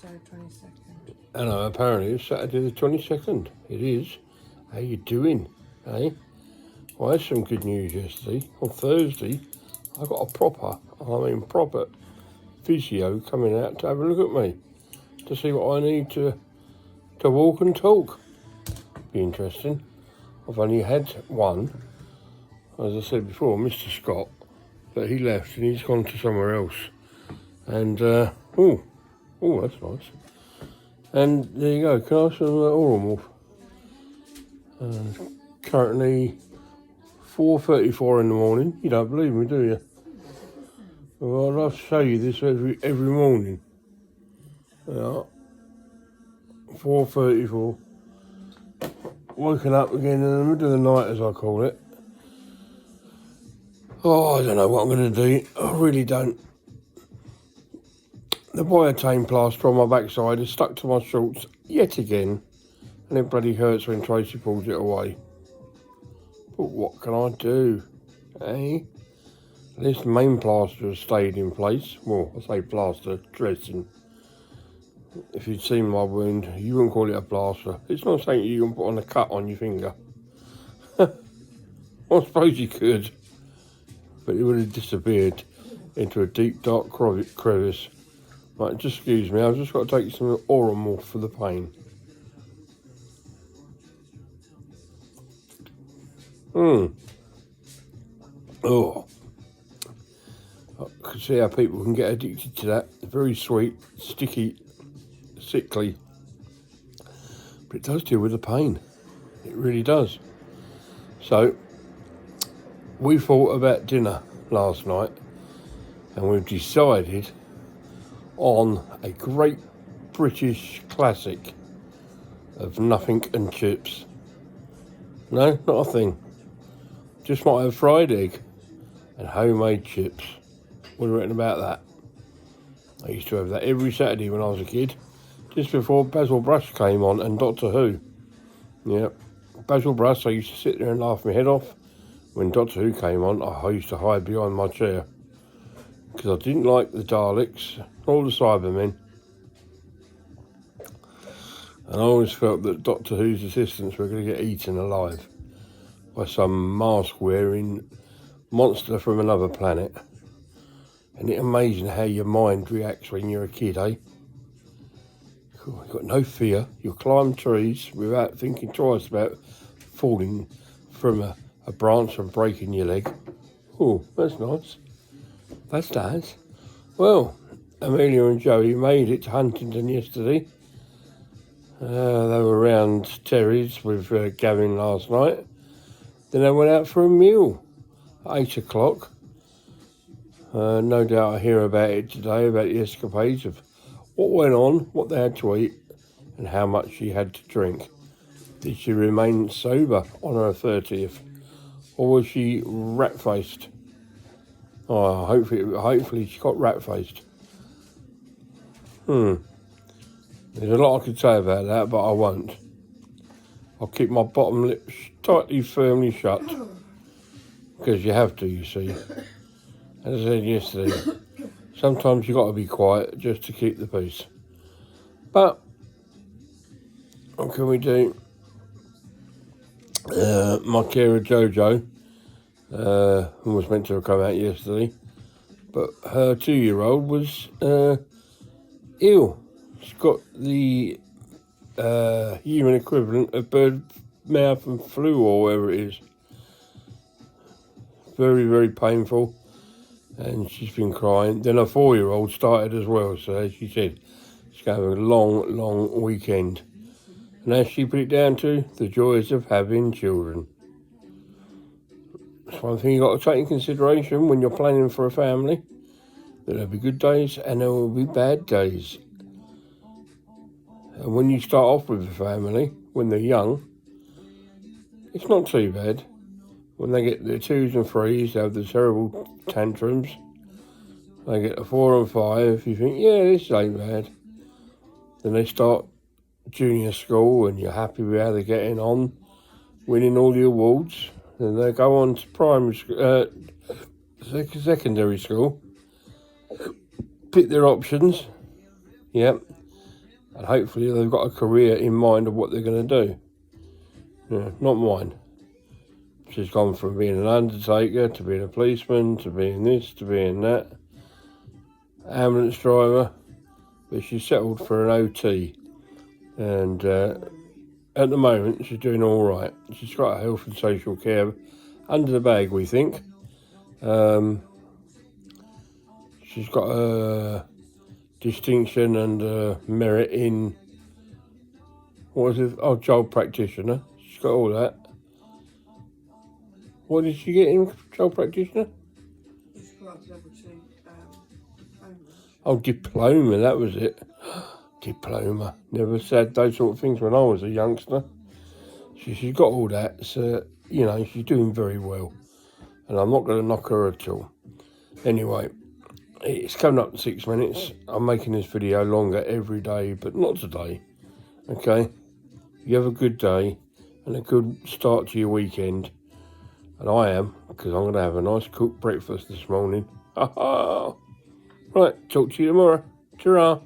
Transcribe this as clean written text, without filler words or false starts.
So 22nd. Hello, apparently it's Saturday the 22nd. It is. How you doing, eh? Well, I had some good news yesterday. On Thursday, I got a proper physio coming out to have a look at me to see what I need to walk and talk. Be interesting. I've only had one, as I said before, Mr. Scott, but he left and he's gone to somewhere else. And, oh, that's nice. And there you go, can I have some oral morph? Currently 4:34 in the morning. You don't believe me, do you? Well, I'd love to show you this every morning. Yeah. 4:34. Woken up again in the middle of the night, as I call it. Oh, I don't know what I'm going to do. I really don't. The Biotane plaster on my backside is stuck to my shorts yet again, and it bloody hurts when Tracy pulls it away. But what can I do, eh? This main plaster has stayed in place. Well, I say plaster, dressing. If you'd seen my wound, you wouldn't call it a plaster. It's not something you can put on a cut on your finger. I suppose you could, but it would have disappeared into a deep, dark crevice. Right, just excuse me, I've just got to take some oral morph for the pain. Oh. I can see how people can get addicted to that. Very sweet, sticky, sickly. But it does deal with the pain. It really does. So, we thought about dinner last night, and we've decided on a great British classic of nothing and chips. No, not a thing. Just might have fried egg and homemade chips. What do you reckon about that? I used to have that every Saturday when I was a kid, just before Basil Brush came on and Doctor Who. Yeah, Basil Brush, I used to sit there and laugh my head off. When Doctor Who came on, I used to hide behind my chair because I didn't like the Daleks or the Cybermen. And I always felt that Doctor Who's assistants were going to get eaten alive by some mask-wearing monster from another planet. Isn't it amazing how your mind reacts when you're a kid, eh? You've got no fear. You'll climb trees without thinking twice about falling from a branch and breaking your leg. Oh, that's nice. That's nice. Well, Amelia and Joey made it to Huntingdon yesterday. They were around Terry's with Gavin last night. Then they went out for a meal at 8 o'clock. No doubt I hear about it today, about the escapades of what went on, what they had to eat, and how much she had to drink. Did she remain sober on her 30th, or was she rat-faced? Oh, hopefully she got rat-faced. There's a lot I could say about that, but I won't. I'll keep my bottom lip tightly, firmly shut, because you have to, you see. As I said yesterday, sometimes you've got to be quiet just to keep the peace. But, what can we do? My carer Jojo, who was meant to have come out yesterday, but her 2-year-old was ill. She's got the human equivalent of bird mouth and flu or whatever it is. Very, very painful. And she's been crying. Then her 4-year-old started as well. So as she said, she's going to have a long, long weekend. And as she put it down to, the joys of having children. That's one thing you've got to take in consideration when you're planning for a family. That there'll be good days and there will be bad days. And when you start off with a family, when they're young, it's not too bad. When they get their 2s and 3s, they have the terrible tantrums. They get a 4 and 5, you think, yeah, this ain't bad. Then they start junior school and you're happy with how they're getting on, winning all the awards. Then they go on to primary school, secondary school, pick their options, yep. And hopefully they've got a career in mind of what they're going to do. Yeah, not mine. She's gone from being an undertaker to being a policeman to being this to being that. Ambulance driver. But she's settled for an OT. And at the moment she's doing all right. She's got her health and social care under the bag, we think. She's got a distinction and merit in, what was it? Oh, child practitioner. She's got all that. What did she get in child practitioner? She's got level 2 diploma. Oh, diploma, that was it. Diploma. Never said those sort of things when I was a youngster. She's got all that, so, you know, she's doing very well. And I'm not going to knock her at all. Anyway, it's coming up to 6 minutes. I'm making this video longer every day, but not today. Okay? You have a good day and a good start to your weekend. And I am, because I'm going to have a nice cooked breakfast this morning. Ha ha! Right, talk to you tomorrow. Ta-ra!